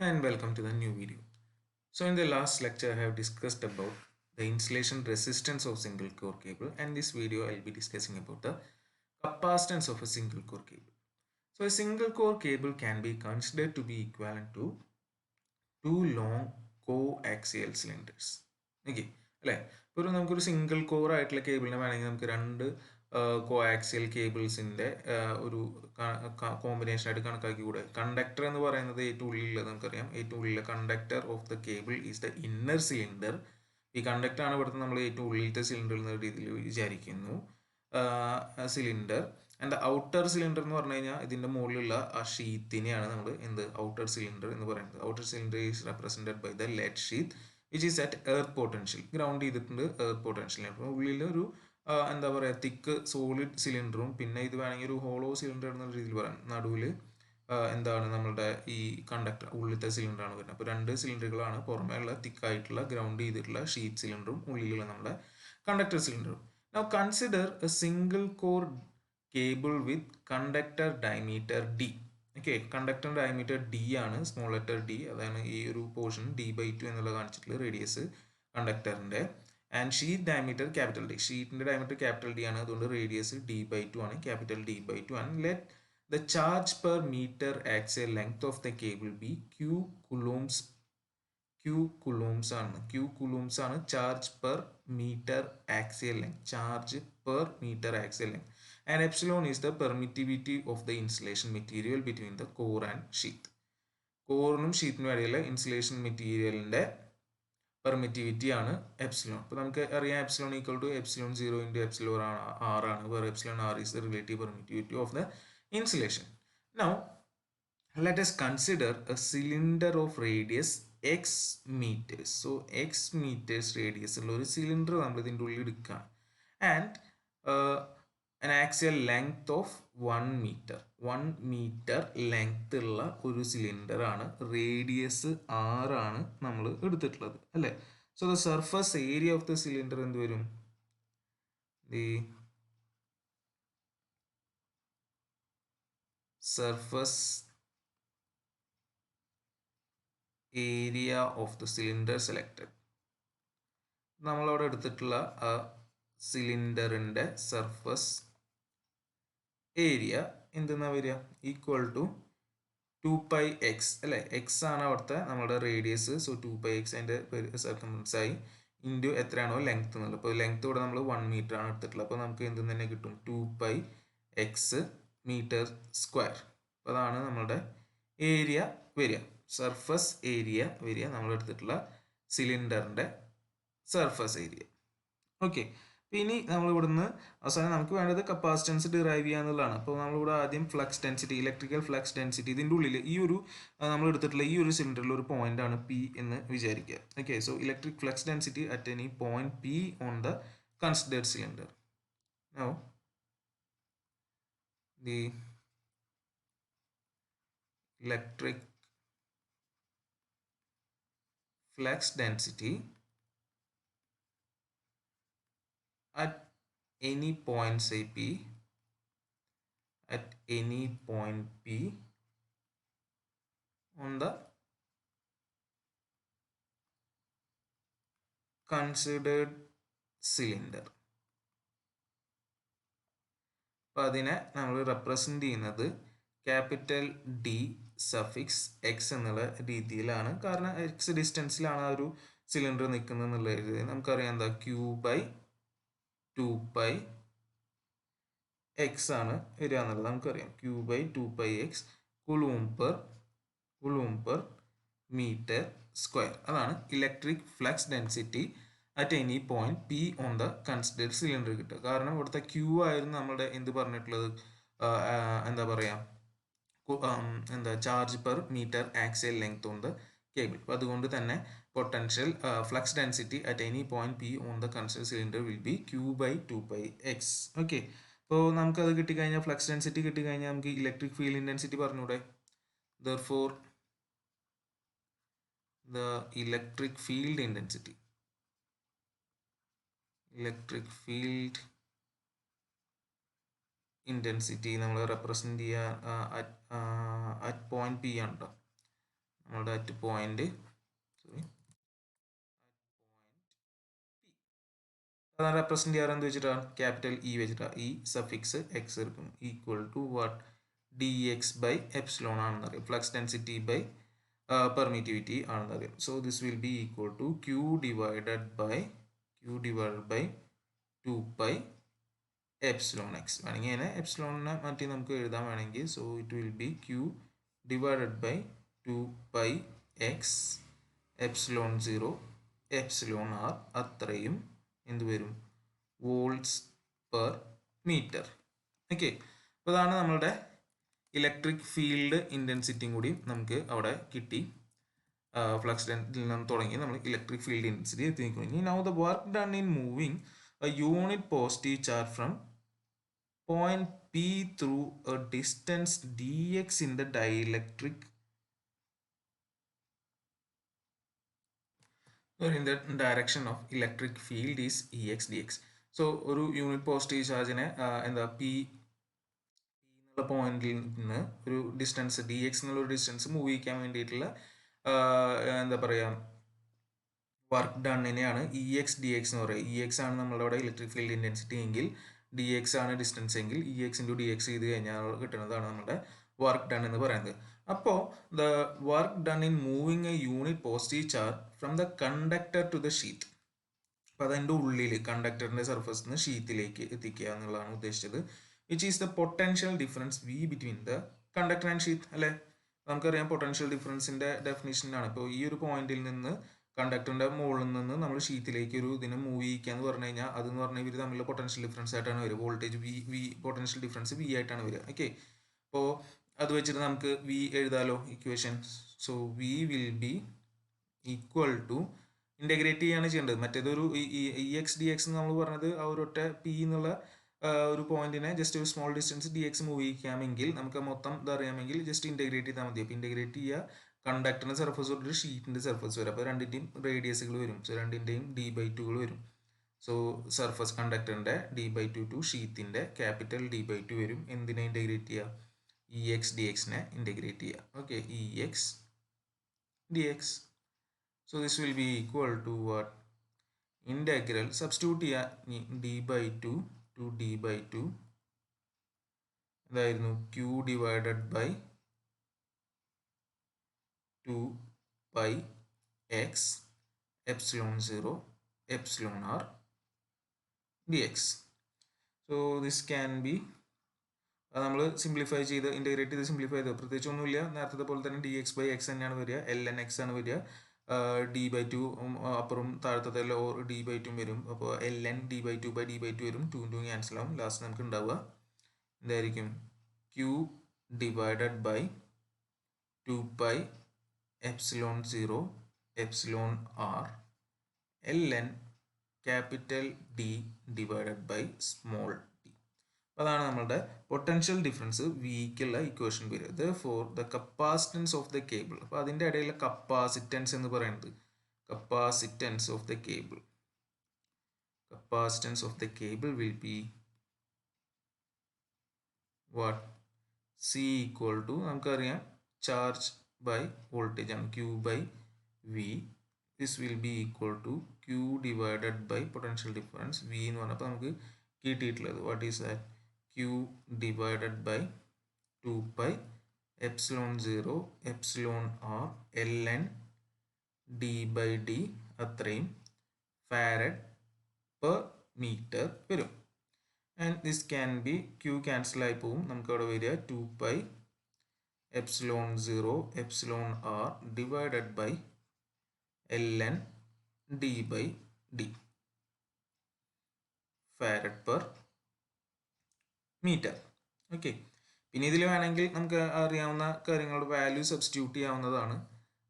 And welcome to the new video. So in the last lecture I have discussed about the insulation resistance of single core cable, and this video I'll be discussing about the capacitance of a single core cable. So a single core cable can be considered to be equivalent to two long coaxial cylinders. Okay, അല്ലേ? ഇപ്പോൾ നമുക്കൊരു single core ആയിട്ടുള്ള കേബിളിനെ വേണമെങ്കിൽ നമുക്ക് രണ്ട് coaxial കേബിൾസിൻ്റെ ഒരു combination ആയിട്ട് കണക്കാക്കി കൂടെ. കണ്ടക്ടർ എന്ന് പറയുന്നത് ഏറ്റവും ഉള്ളിലുള്ളത് നമുക്കറിയാം. ഏറ്റവും ഉള്ളിലെ conductor of the cable is the inner cylinder. ഈ കണ്ടക്ടർ ആണ് ഇവിടുത്തെ നമ്മൾ ഏറ്റവും ഉള്ളിലത്തെ സിലിണ്ടർ എന്ന രീതിയിൽ വിചാരിക്കുന്നു. സിലിണ്ടർ ആൻഡ് ഔട്ടർ സിലിണ്ടർ എന്ന് പറഞ്ഞു കഴിഞ്ഞാൽ ഇതിൻ്റെ മുകളിലുള്ള ആ ഷീത്തിനെയാണ് നമ്മൾ എന്ത് ഔട്ടർ സിലിണ്ടർ എന്ന് പറയുന്നത്. Outer cylinder is represented by the lead sheath which is at earth potential. Ground ചെയ്തിട്ടുണ്ട് എർത്ത് പൊട്ടൻഷ്യൽ. അപ്പോൾ ഉള്ളിലൊരു എന്താ പറയുക തിക്ക് സോളിഡ് സിലിണ്ടറും പിന്നെ ഇത് വേണമെങ്കിൽ ഒരു ഹോളോ സിലിണ്ടർ എന്നുള്ള രീതിയിൽ പറയാം. നടുവിൽ എന്താണ് നമ്മളുടെ ഈ കണ്ടക്ടർ ഉള്ളിലത്തെ സിലിണ്ടറാണ് വരുന്നത്. അപ്പോൾ രണ്ട് സിലിണ്ടറുകളാണ്, പുറമേ ഉള്ള തിക്കായിട്ടുള്ള ഗ്രൗണ്ട് ചെയ്തിട്ടുള്ള ഷീറ്റ് സിലിണ്ടറും ഉള്ളിലുള്ള നമ്മുടെ conductor സിലിണ്ടറും. Now consider a single core cable with conductor diameter D. Okay, conductor diameter D ആണ്, സ്മോൾ ലെറ്റർ D. അതാണ് ഈ ഒരു പോർഷൻ D/2 എന്നുള്ള കാണിച്ചിട്ടുള്ള റേഡിയസ് കണ്ടക്ടറിൻ്റെ. And sheet diameter capital D. ഷീറ്റിൻ്റെ ഡയമീറ്റർ ക്യാപിറ്റൽ ഡി ആണ്, അതുകൊണ്ട് റേഡിയസ് D/2 ആണ്, ക്യാപിറ്റൽ D/2 ആണ്. Let the charge per metre axial length of the cable be Q coulombs. Q coulombs ആണ് charge per metre axial length. Charge per metre axial length. And epsilon is the permittivity of the insulation material between the core and sheath. കോറിനും ഷീറ്റിനും ഇടയിലെ insulation മെറ്റീരിയലിൻ്റെ permittivity ആണ് epsilon. അപ്പോൾ നമുക്ക് അറിയാം epsilon equal to epsilon 0 into epsilon R ആണ്, where epsilon R is the relative permittivity of the insulation. Now let us consider a cylinder of radius x meters. So x meters radius ഉള്ള ഒരു cylinder നമ്മൾ ഇതിൻ്റെ ഉള്ളിൽ എടുക്കുകയാണ്. And an axial length of 1 meter. 1 meter length ഉള്ള ഒരു cylinder ആണ്, radius 6 ആണ് നമ്മൾ എടുത്തിട്ടുള്ളത് അല്ലേ. So the surface area of the cylinder എന്ത് വരും? The surface area of the cylinder selected. നമ്മളവിടെ എടുത്തിട്ടുള്ള ആ സിലിണ്ടറിൻ്റെ സർഫസ് ഏരിയ എന്തെന്നാ വരിക? ഈക്വൽ ടു 2πx അല്ലേ. എക്സ് ആണ് അവിടുത്തെ നമ്മുടെ റേഡിയസ്. സോ 2πx അതിൻ്റെ സർക്കംഫറൻസ് ആയി ഇൻറ്റു എത്രയാണോ ലെങ്ത് എന്നുള്ളത്. അപ്പോൾ ലെങ്ത് ഇവിടെ നമ്മൾ 1 മീറ്റർ ആണ് എടുത്തിട്ടുള്ളത്. അപ്പോൾ നമുക്ക് എന്ത് തന്നെ കിട്ടും? 2πx metre square. അപ്പോൾ അതാണ് നമ്മളുടെ ഏരിയ വരിക, സർഫസ് ഏരിയ വരിക, നമ്മൾ എടുത്തിട്ടുള്ള സിലിണ്ടറിൻ്റെ സർഫസ് ഏരിയ. ഓക്കെ, ഇനി നമ്മൾ ഇവിടുന്ന് അവസാനം നമുക്ക് വേണ്ടത് കപ്പാസിറ്റൻസ് ഡിറൈവ് ചെയ്യുക എന്നുള്ളതാണ്. അപ്പോൾ നമ്മളിവിടെ ആദ്യം flux density, electrical flux density, ഇതിൻ്റെ ഉള്ളിൽ ഈ ഒരു നമ്മൾ എടുത്തിട്ടുള്ള ഈ ഒരു സിലിണ്ടറിൽ ഒരു പോയിന്റ് ആണ് P എന്ന് വിചാരിക്കുക. Okay, so electric flux density at any point P on the considered cylinder. Now the electric flux density at any point, say P, at any point P on the considered cylinder. അപ്പോൾ അതിനെ നമ്മൾ represent ചെയ്യുന്നത് capital D suffix X എന്നുള്ള രീതിയിലാണ്. കാരണം X ഡിസ്റ്റൻസിലാണ് ആ ഒരു cylinder നിൽക്കുന്നത് എന്നുള്ള രീതിയിൽ നമുക്കറിയാം എന്താ Q/2πx ആണ് വരിക എന്നുള്ളത് നമുക്കറിയാം. Q/2πx coulomb per metre square. അതാണ് electric flux density at any point P on the considered cylinder കിട്ടുക. കാരണം ഇവിടുത്തെ Q ആയിരുന്നു നമ്മുടെ എന്ത് പറഞ്ഞിട്ടുള്ളത്, എന്താ പറയുക, എന്താ charge per metre axial length on the cable. അപ്പോൾ അതുകൊണ്ട് തന്നെ potential flux density at any point P on the considered cylinder will be Q/2πx. Okay, അപ്പോൾ നമുക്കത് കിട്ടിക്കഴിഞ്ഞാൽ, ഫ്ലക്സ് ഡെൻസിറ്റി കിട്ടിക്കഴിഞ്ഞാൽ നമുക്ക് ഇലക്ട്രിക് ഫീൽഡ് ഇൻറ്റൻസിറ്റി പറഞ്ഞൂടെ. Therefore the electric field intensity നമ്മൾ റെപ്രസെൻ്റ് ചെയ്യുക അറ്റ് പോയിന്റ് P ആണ് കേട്ടോ. നമ്മൾ നമ്മളുടെ അറ്റ് പോയിന്റ് അതാണ് റെപ്രസെന്റ് ചെയ്യാറ് എന്ത് വെച്ചിട്ടാണ് ക്യാപിറ്റൽ ഇ വെച്ചിട്ടാണ് ഈ സഫിക്സ് എക്സ് എടുക്കും equal to what D X by epsilon ആണെന്ന് അറിയാം ഫ്ലക്സ് ഡെൻസിറ്റി ബൈ പെർമിറ്റിവിറ്റി ആണെന്ന് അറിയാം so this will be equal to Q divided by 2 pi epsilon X വേണമെങ്കിൽ അതിനെ എപ്സിലോണിനെ മാറ്റി നമുക്ക് എഴുതാൻ വേണമെങ്കിൽ so it will be Q divided by 2 pi X epsilon 0 epsilon R അത്രയും എന്ത് വരും വോൾട്ട്സ് പെർ മീറ്റർ ഓക്കെ അപ്പോൾ അതാണ് നമ്മളുടെ ഇലക്ട്രിക് ഫീൽഡ് ഇൻറ്റൻസിറ്റിയും കൂടി നമുക്ക് അവിടെ കിട്ടി ഫ്ലക്സ് ഡെൻസിറ്റിയിൽ നിന്ന് തുടങ്ങി നമ്മൾ ഇലക്ട്രിക് ഫീൽഡ് ഇൻറ്റൻസിറ്റി എത്തി നിൽക്കുന്നു ഇനി now the work done in moving a unit positive charge from point P through a distance dx in the dielectric or in the direction of electric field is Ex dx. So ഒരു unit positive ചാർജിനെ എന്താ P എന്നുള്ള പോയിന്റിൽ നിന്ന് ഒരു distance D X എന്നുള്ള ഒരു distance move ചെയ്യിക്കാൻ വേണ്ടിയിട്ടുള്ള എന്താ പറയുക വർക്ക് ഡണ്ണിനെയാണ് ഇ എക്സ് ഡി എക്സ് എന്ന് പറയുക ഇ എക്സ് ആണ് നമ്മളുടെ അവിടെ ഇലക്ട്രിക് ഫീൽഡ് ഇൻറ്റൻസിറ്റി എങ്കിൽ ഡി എക്സ് ആണ് ഡിസ്റ്റൻസ് എങ്കിൽ E X into D X ചെയ്ത് കഴിഞ്ഞാൽ കിട്ടുന്നതാണ് നമ്മുടെ വർക്ക് ഡൺ എന്ന് പറയുന്നത് അപ്പോൾ the work done in moving a unit positive charge from the conductor to the sheet അപ്പോൾ അതിൻ്റെ ഉള്ളിൽ കണ്ടക്ടറിൻ്റെ സർഫസിൽ നിന്ന് ഷീറ്റിലേക്ക് എത്തിക്കുക എന്നുള്ളതാണ് ഉദ്ദേശിച്ചത് which is the potential difference V between the conductor and sheet അല്ലേ നമുക്കറിയാം പൊട്ടൻഷ്യൽ ഡിഫറൻസിൻ്റെ ഡെഫിനിഷനാണ് ഇപ്പോൾ ഈ ഒരു പോയിന്റിൽ നിന്ന് കണ്ടക്ടറിൻ്റെ മുകളിൽ നിന്ന് നമ്മൾ ഷീറ്റിലേക്ക് ഒരു ഇതിനെ മൂവ് ചെയ്യിക്കുക എന്ന് പറഞ്ഞു കഴിഞ്ഞാൽ അതെന്ന് പറഞ്ഞാൽ ഇവർ തമ്മിലുള്ള പൊട്ടൻഷ്യൽ ഡിഫറൻസ് ആയിട്ടാണ് വരിക voltage V potential difference V ആയിട്ടാണ് വരിക ഓക്കെ അപ്പോൾ അത് വെച്ചിട്ട് നമുക്ക് വി എഴുതാലോ equation so V will be equal to integrate ചെയ്യാണ് ചെയ്യേണ്ടത് മറ്റേതൊരു ഇ എക്സ് ഡി എക്സ് നമ്മൾ പറഞ്ഞത് ആ ഒരു ഒറ്റ പി എന്നുള്ള ഒരു പോയിന്റിനെ ജസ്റ്റ് ഒരു small distance D X move ചെയ്യിക്കാമെങ്കിൽ നമുക്ക് മൊത്തം ഇതറിയാമെങ്കിൽ ജസ്റ്റ് ഇൻ്റഗ്രേറ്റ് ചെയ്താൽ മതി അപ്പോൾ ഇൻ്റഗ്രേറ്റ് ചെയ്യുക കണ്ടക്ടറിൻ്റെ സർഫസ് തൊട്ട് ഷീറ്റിൻ്റെ സർഫസ് വരും അപ്പോൾ രണ്ടിൻ്റെയും റേഡിയസുകൾ വരും സോ രണ്ടിൻ്റെയും ഡി ബൈ ടുകൾ വരും സോ സർഫസ് കണ്ടക്ടറിൻ്റെ ഡി ബൈ ടു ടു ഷീറ്റിൻ്റെ ക്യാപിറ്റൽ ഡി ബൈ ടു വരും എന്തിനെ ഇൻ്റഗ്രേറ്റ് ചെയ്യുക ഇ എക്സ് ഡി എക്സിനെ ഇൻ്റഗ്രേറ്റ് ചെയ്യുക okay E X D X so this will be equal to what integral substitute ചെയ്യുക D by two two D by two എന്തായിരുന്നു Q divided by 2 pi x epsilon 0 epsilon r dx. So this can be നമ്മൾ simplify ചെയ്ത് integrate ചെയ്ത് simplify ചെയ്ത് പ്രത്യേകിച്ച് ഒന്നുമില്ല നേരത്തെ പോലെ തന്നെ ഡി എക്സ് ബൈ എക്സ് തന്നെയാണ് വരിക എൽ എൻ എക്സ് ആണ് വരിക ഡി ബൈ ടു അപ്പുറം താഴത്തെ ഡി ബൈ ടു വരും അപ്പോൾ L N D by two by D by two വരും 2 ക്യാൻസൽ ആവും ലാസ്റ്റ് നമുക്ക് ഉണ്ടാവുക എന്തായിരിക്കും Q divided by 2 pi epsilon 0 epsilon r ln capital D divided by small d അതാണ് നമ്മളുടെ പൊട്ടൻഷ്യൽ ഡിഫറൻസ് വിക്കുള്ള ഇക്വേഷൻ വരിക therefore the capacitance of the cable അപ്പോൾ അതിൻ്റെ ഇടയിലെ കപ്പാസിറ്റൻസ് എന്ന് പറയുന്നത് capacitance of the cable will be what C equal to നമുക്കറിയാം charge by voltage and Q by V. This will be equal to Q divided by potential difference V എന്ന് പറഞ്ഞപ്പോൾ നമുക്ക് കിട്ടിയിട്ടുള്ളത് what is that Q divided by 2 pi epsilon 0 epsilon r ln d by d അത്രയും farad per meter വരും and this can be Q cancel ആയി പോവും നമുക്ക് അവിടെ വരിക 2 pi epsilon 0 epsilon r divided by ln d by d farad per meter okay പിന്നെ ഇതിൽ വേണമെങ്കിൽ നമുക്ക് അറിയാവുന്ന കാര്യങ്ങളുടെ വാല്യൂ സബ്സ്റ്റിറ്റ്യൂട്ട് ചെയ്യാവുന്നതാണ്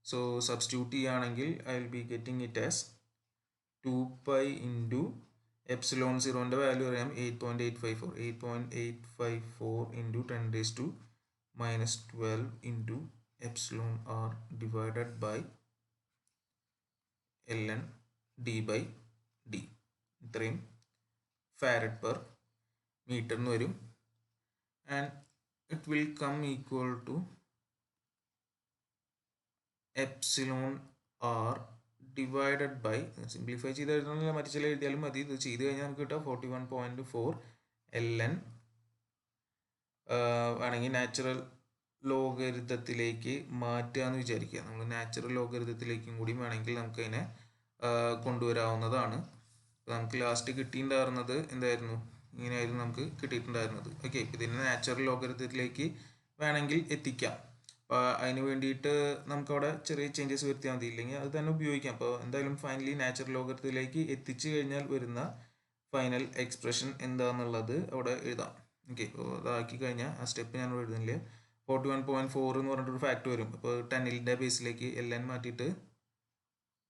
സോ സബ്സ്റ്റിറ്റ്യൂട്ട് ചെയ്യുകയാണെങ്കിൽ I will be getting it as 2 pi into epsilon സീറോൻ്റെ വാല്യൂ അറിയാം 8.854 into 10 raised to minus 12 into epsilon r divided by ln d by d ഇത്രയും farad per meter എന്ന് വരും and it will come equal to epsilon r divided by, simplify ചെയ്ത് എഴുതണമെങ്കിൽ മറ്റു ചില എഴുതിയാലും മതി. ഇത് ചെയ്ത് കഴിഞ്ഞാൽ നമുക്ക് കിട്ടുക 41.4 ln വേണമെങ്കിൽ നാച്ചുറൽ ലോഗരിതത്തിലേക്ക് മാറ്റുക എന്ന് വിചാരിക്കുക. നമ്മൾ നാച്ചുറൽ ലോഗരിതത്തിലേക്കും കൂടി വേണമെങ്കിൽ നമുക്ക് അതിനെ കൊണ്ടുവരാവുന്നതാണ്. നമുക്ക് ലാസ്റ്റ് കിട്ടിയിട്ടുണ്ടായിരുന്നത് എന്തായിരുന്നു? ഇങ്ങനെയായിരുന്നു നമുക്ക് കിട്ടിയിട്ടുണ്ടായിരുന്നത്. ഓക്കെ, ഇതിനെ നാച്ചുറൽ ലോഗരിതത്തിലേക്ക് വേണമെങ്കിൽ എത്തിക്കാം. അപ്പോൾ അതിന് വേണ്ടിയിട്ട് നമുക്കവിടെ ചെറിയ ചേഞ്ചസ് വരുത്തിയാൽ മതി, ഇല്ലെങ്കിൽ അത് തന്നെ ഉപയോഗിക്കാം. അപ്പോൾ എന്തായാലും ഫൈനലി നാച്ചുറൽ ലോഗരിതത്തിലേക്ക് എത്തിച്ചു കഴിഞ്ഞാൽ വരുന്ന ഫൈനൽ എക്സ്പ്രഷൻ എന്താണെന്നുള്ളത് അവിടെ എഴുതാം. ഓക്കെ, അപ്പോൾ അതാക്കി കഴിഞ്ഞാൽ ആ സ്റ്റെപ്പ് ഞാൻ ഇവിടെ എഴുതുന്നില്ല. 41.4 എന്ന് പറഞ്ഞിട്ടൊരു ഫാക്ട് വരും. അപ്പോൾ 10ന്റെ ബേസിലേക്ക് ln മാറ്റിയിട്ട്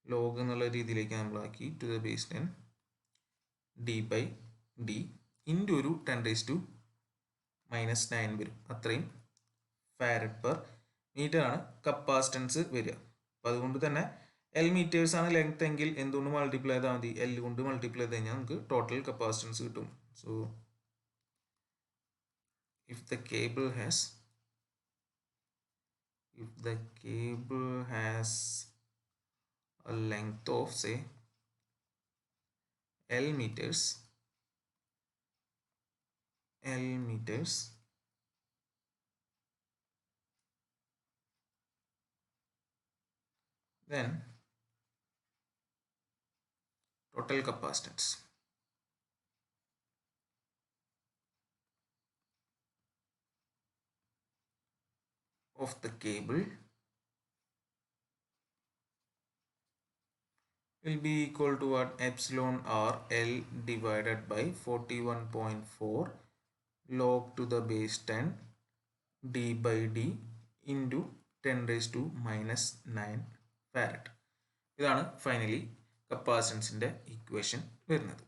ലോഗ് എന്നുള്ള രീതിയിലേക്ക് നമ്മളാക്കി to the base 10 d/d into ഒരു 10⁻⁻9 വരും. അത്രയും ഫാരഡ് പെർ മീറ്റർ ആണ് കപ്പാസിറ്റൻസ് വരിക. അപ്പം അതുകൊണ്ട് തന്നെ L മീറ്റേഴ്സ് ആണ് ലെങ്ത് എങ്കിൽ എന്തുകൊണ്ട് മൾട്ടിപ്ലൈ ചെയ്താൽ മതി? L കൊണ്ട് മൾട്ടിപ്ലൈ ചെയ്ത് കഴിഞ്ഞാൽ നമുക്ക് ടോട്ടൽ കപ്പാസിറ്റൻസ് കിട്ടും. So if the cable has a length of say L meters, then total capacitance of the cable will be equal to what? Epsilon r L divided by 41.4 log to the base 10 d/d into 10⁻⁻9 farad. ഇതാണ് finally കപ്പാസിറ്റൻസിൻ്റെ equation വരുന്നത്.